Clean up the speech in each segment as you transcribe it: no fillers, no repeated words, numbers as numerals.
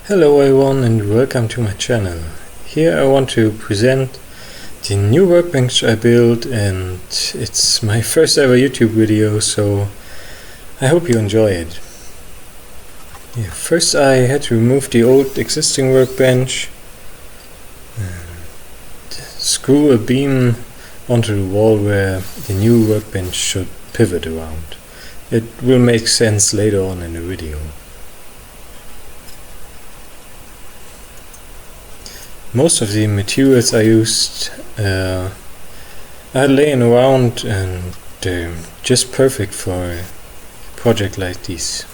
Hello everyone and welcome to my channel. Here I want to present the new workbench I built, and it's my first ever YouTube video, so I hope you enjoy it. First I had to remove the old existing workbench and screw a beam onto the wall where the new workbench should pivot around. It will make sense later on in the video. Most of the materials I used are laying around and they're just perfect for a project like this.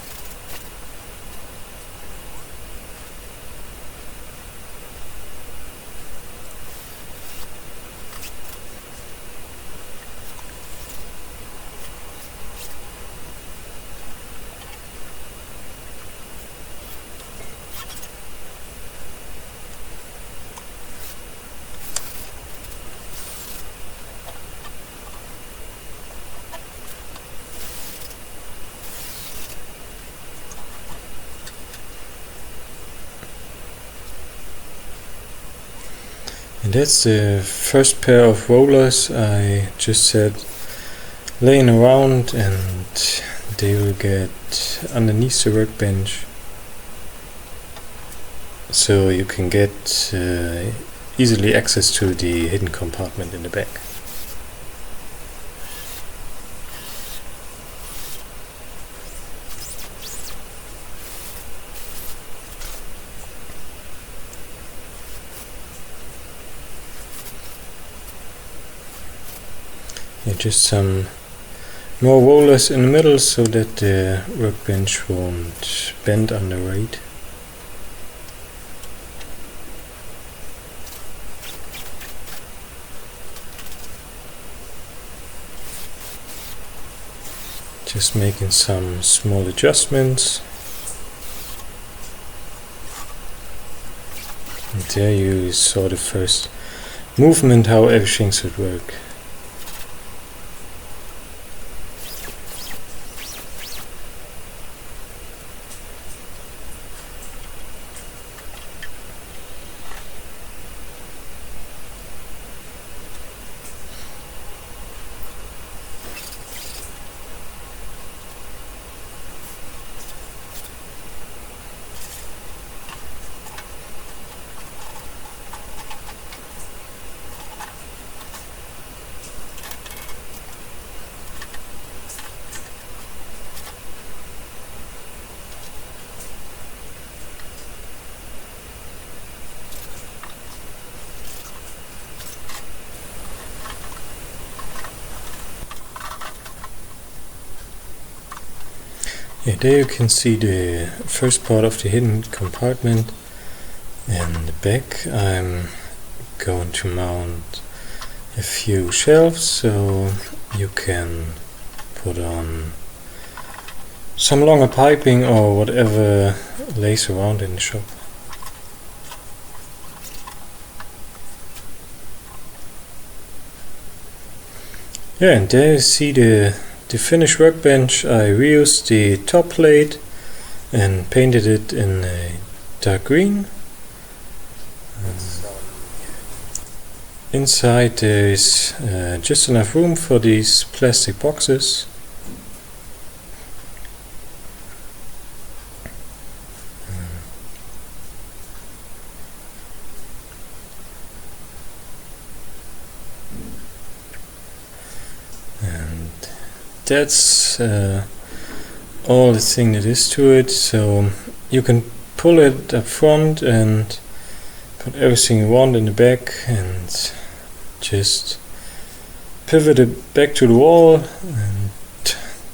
And that's the first pair of rollers I just said laying around, and they will get underneath the workbench so you can get easily access to the hidden compartment in the back. Just some more rollers in the middle so that the workbench won't bend under weight. Just making some small adjustments. And there you saw the first movement, how everything should work. There you can see the first part of the hidden compartment. In the back I'm going to mount a few shelves so you can put on some longer piping or whatever lays around in the shop. And there you see the finished workbench. I reused the top plate and painted it in a dark green. Inside there is just enough room for these plastic boxes. That's all the thing that is to it, so you can pull it up front and put everything you want in the back and just pivot it back to the wall and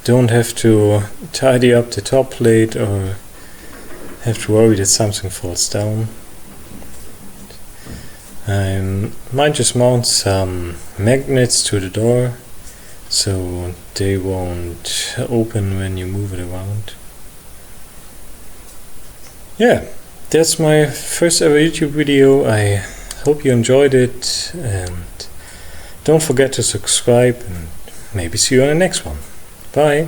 don't have to tidy up the top plate or have to worry that something falls down. I might just mount some magnets to the door so they won't open when you move it around. That's my first ever YouTube video. I hope you enjoyed it, and don't forget to subscribe, and maybe see you on the next one. Bye!